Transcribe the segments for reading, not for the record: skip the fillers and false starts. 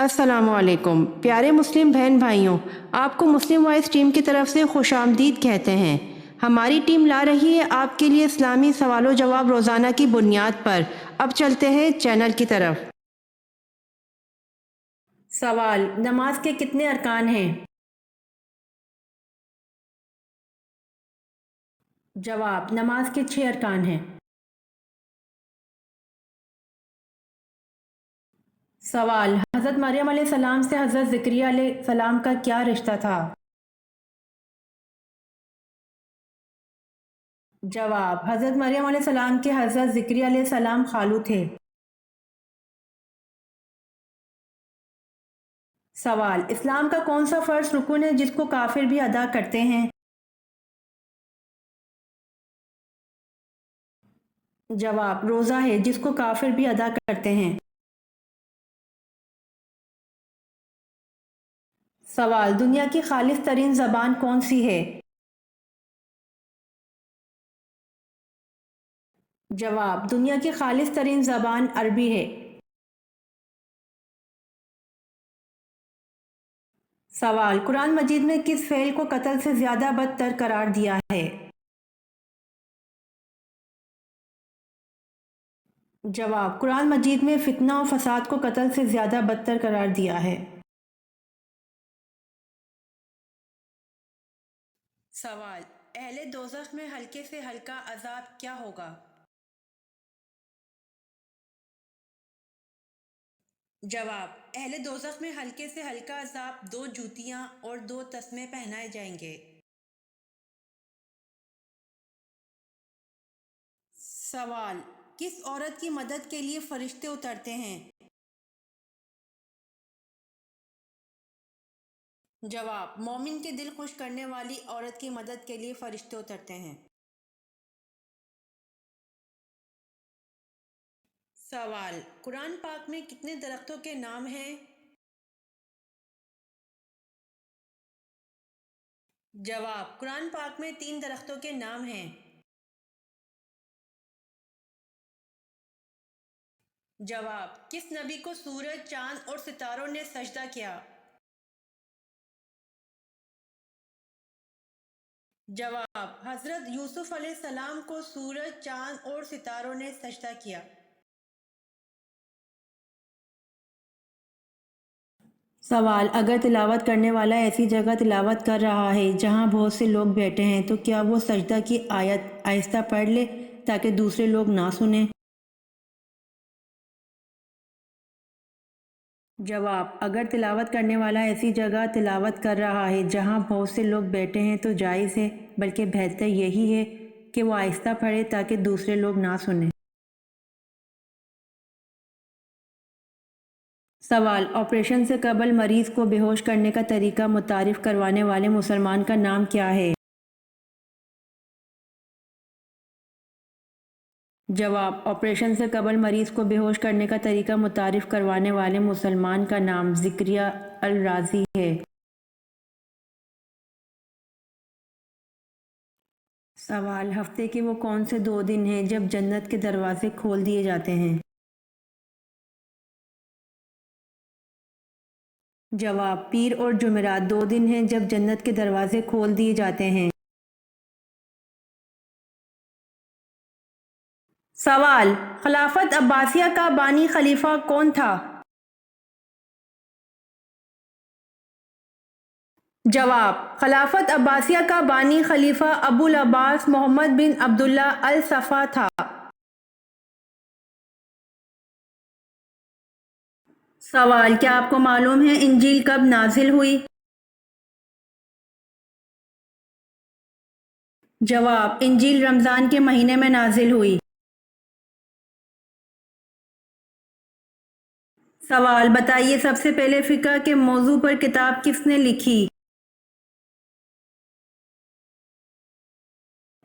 السلام علیکم پیارے مسلم بہن بھائیوں، آپ کو مسلم وائس ٹیم کی طرف سے خوش آمدید کہتے ہیں۔ ہماری ٹیم لا رہی ہے آپ کے لیے اسلامی سوال و جواب روزانہ کی بنیاد پر۔ اب چلتے ہیں چینل کی طرف۔ سوال: نماز کے کتنے ارکان ہیں؟ جواب: نماز کے 6 ارکان ہیں۔ سوال: حضرت مریم علیہ السلام سے حضرت زکریا علیہ السلام کا کیا رشتہ تھا؟ جواب: حضرت مریم علیہ السلام کے حضرت زکریا علیہ السلام خالو تھے۔ سوال: اسلام کا کون سا فرض رکن ہے جس کو کافر بھی ادا کرتے ہیں؟ جواب: روزہ ہے جس کو کافر بھی ادا کرتے ہیں۔ سوال: دنیا کی خالص ترین زبان کون سی ہے؟ جواب: دنیا کی خالص ترین زبان عربی ہے۔ سوال: قرآن مجید میں کس فعل کو قتل سے زیادہ بدتر قرار دیا ہے؟ جواب: قرآن مجید میں فتنہ و فساد کو قتل سے زیادہ بدتر قرار دیا ہے۔ سوال: اہل دوزخ میں ہلکے سے ہلکا عذاب کیا ہوگا؟ جواب: اہل دوزخ میں ہلکے سے ہلکا عذاب 2 جوتیاں اور 2 تسمے پہنائے جائیں گے۔ سوال: کس عورت کی مدد کے لیے فرشتے اترتے ہیں؟ جواب: مومن کے دل خوش کرنے والی عورت کی مدد کے لیے فرشتے اترتے ہیں۔ سوال: قرآن پاک میں کتنے درختوں کے نام ہیں؟ جواب: قرآن پاک میں 3 درختوں کے نام ہیں۔ جواب: کس نبی کو سورج، چاند اور ستاروں نے سجدہ کیا؟ جواب: حضرت یوسف علیہ السلام کو سورج، چاند اور ستاروں نے سجدہ کیا۔ سوال: اگر تلاوت کرنے والا ایسی جگہ تلاوت کر رہا ہے جہاں بہت سے لوگ بیٹھے ہیں تو کیا وہ سجدہ کی آیت آہستہ پڑھ لے تاکہ دوسرے لوگ نہ سنیں؟ جواب: اگر تلاوت کرنے والا ایسی جگہ تلاوت کر رہا ہے جہاں بہت سے لوگ بیٹھے ہیں تو جائز ہے، بلکہ بہتر یہی ہے کہ وہ آہستہ پڑھے تاکہ دوسرے لوگ نہ سنیں۔ سوال: آپریشن سے قبل مریض کو بے ہوش کرنے کا طریقہ متعارف کروانے والے مسلمان کا نام کیا ہے؟ جواب: آپریشن سے قبل مریض کو بے ہوش کرنے کا طریقہ متعارف کروانے والے مسلمان کا نام زکریا الرازی ہے۔ سوال: ہفتے کے وہ کون سے 2 دن ہیں جب جنت کے دروازے کھول دیے جاتے ہیں؟ جواب: پیر اور جمعرات 2 دن ہیں جب جنت کے دروازے کھول دیے جاتے ہیں۔ سوال: خلافت عباسیہ کا بانی خلیفہ کون تھا؟ جواب: خلافت عباسیہ کا بانی خلیفہ ابو العباس محمد بن عبداللہ الصفا تھا۔ سوال: کیا آپ کو معلوم ہے انجیل کب نازل ہوئی؟ جواب: انجیل رمضان کے مہینے میں نازل ہوئی۔ سوال: بتائیے سب سے پہلے فقہ کے موضوع پر کتاب کس نے لکھی؟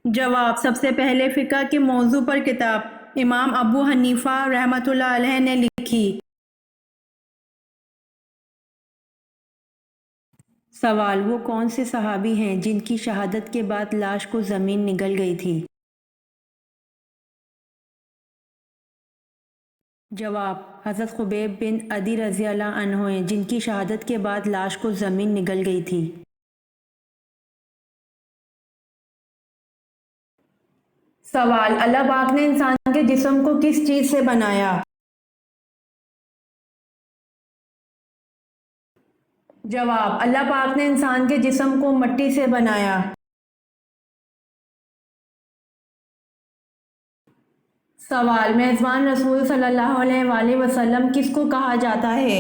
جواب: سب سے پہلے فقہ کے موضوع پر کتاب امام ابو حنیفہ رحمۃ اللہ علیہ نے لکھی۔ سوال: وہ کون سے صحابی ہیں جن کی شہادت کے بعد لاش کو زمین نگل گئی تھی؟ جواب: حضرت خبیب بن عدی رضی اللہ عنہ ہیں، جن کی شہادت کے بعد لاش کو زمین نگل گئی تھی۔ سوال: اللہ پاک نے انسان کے جسم کو کس چیز سے بنایا؟ جواب: اللہ پاک نے انسان کے جسم کو مٹی سے بنایا۔ سوال: میزبان رسول صلی اللہ علیہ وآلہ وسلم کس کو کہا جاتا ہے؟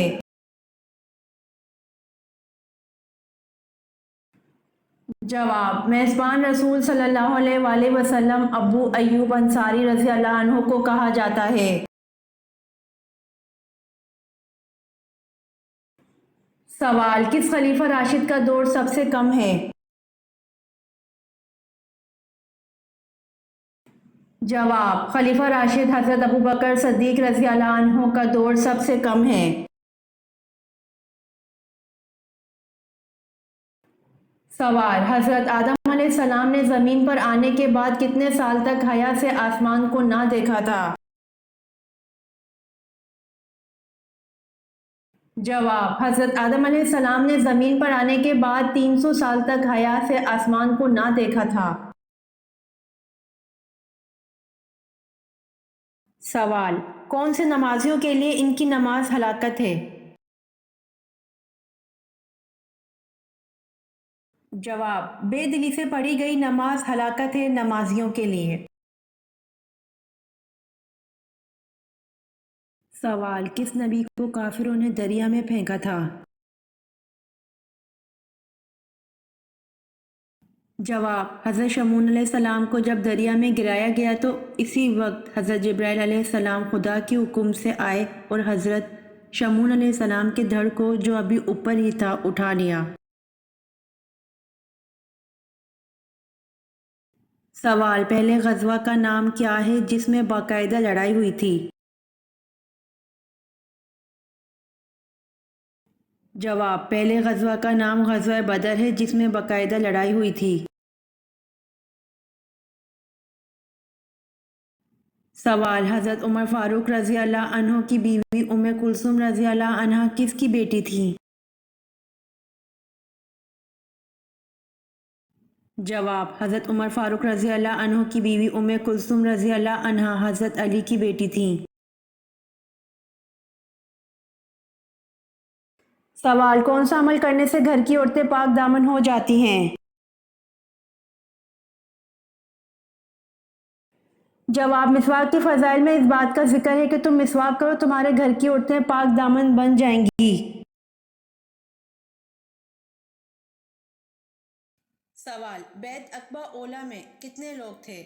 جواب: میزبان رسول صلی اللہ علیہ وآلہ وسلم ابو ایوب انصاری رضی اللہ عنہ کو کہا جاتا ہے۔ سوال: کس خلیفہ راشد کا دور سب سے کم ہے؟ جواب: خلیفہ راشد حضرت ابوبکر صدیق رضی اللہ عنہ کا دور سب سے کم ہے۔ سوال: حضرت آدم علیہ السلام نے زمین پر آنے کے بعد کتنے سال تک حیا سے آسمان کو نہ دیکھا تھا؟ جواب: حضرت آدم علیہ السلام نے زمین پر آنے کے بعد 300 سال تک حیا سے آسمان کو نہ دیکھا تھا۔ سوال: کون سے نمازیوں کے لیے ان کی نماز ہلاکت ہے؟ جواب: بے دلی سے پڑھی گئی نماز ہلاکت ہے نمازیوں کے لیے۔ سوال: کس نبی کو کافروں نے دریا میں پھینکا تھا؟ جواب: حضرت شمعون علیہ السلام کو جب دریا میں گرایا گیا تو اسی وقت حضرت جبرائیل علیہ السلام خدا کے حکم سے آئے اور حضرت شمعون علیہ السلام کے دھڑ کو جو ابھی اوپر ہی تھا اٹھا لیا۔ سوال: پہلے غزوہ کا نام کیا ہے جس میں باقاعدہ لڑائی ہوئی تھی؟ جواب: پہلے غزوہ کا نام غزوہ بدر ہے جس میں باقاعدہ لڑائی ہوئی تھی۔ سوال: حضرت عمر فاروق رضی اللہ عنہ کی بیوی ام کلثوم رضی اللہ عنہا کس کی بیٹی تھی؟ جواب: حضرت عمر فاروق رضی اللہ عنہ کی بیوی ام کلثوم رضی اللہ عنہا حضرت علی کی بیٹی تھیں۔ سوال: کون سا عمل کرنے سے گھر کی عورتیں پاک دامن ہو جاتی ہیں؟ جواب: مسواک کے فضائل میں اس بات کا ذکر ہے کہ تم مسواک کرو تمہارے گھر کی عورتیں پاک دامن بن جائیں گی۔ سوال: بیعت عقبہ اولیٰ میں کتنے لوگ تھے؟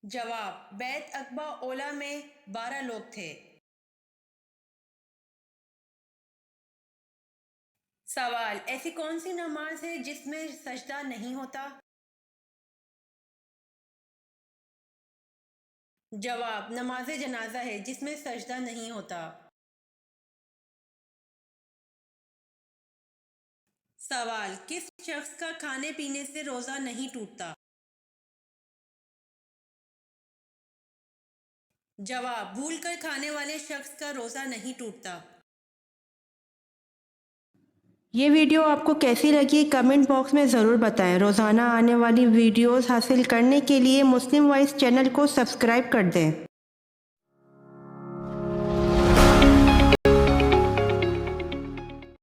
جواب: بیعت عقبہ اولیٰ میں 12 لوگ تھے۔ سوال: ایسی کون سی نماز ہے جس میں سجدہ نہیں ہوتا؟ جواب: نماز جنازہ ہے جس میں سجدہ نہیں ہوتا۔ سوال: کس شخص کا کھانے پینے سے روزہ نہیں ٹوٹتا؟ جواب: بھول کر کھانے والے شخص کا روزہ نہیں ٹوٹتا۔ یہ ویڈیو آپ کو کیسی لگی کمنٹ باکس میں ضرور بتائیں۔ روزانہ آنے والی ویڈیوز حاصل کرنے کے لیے مسلم وائس چینل کو سبسکرائب کر دیں۔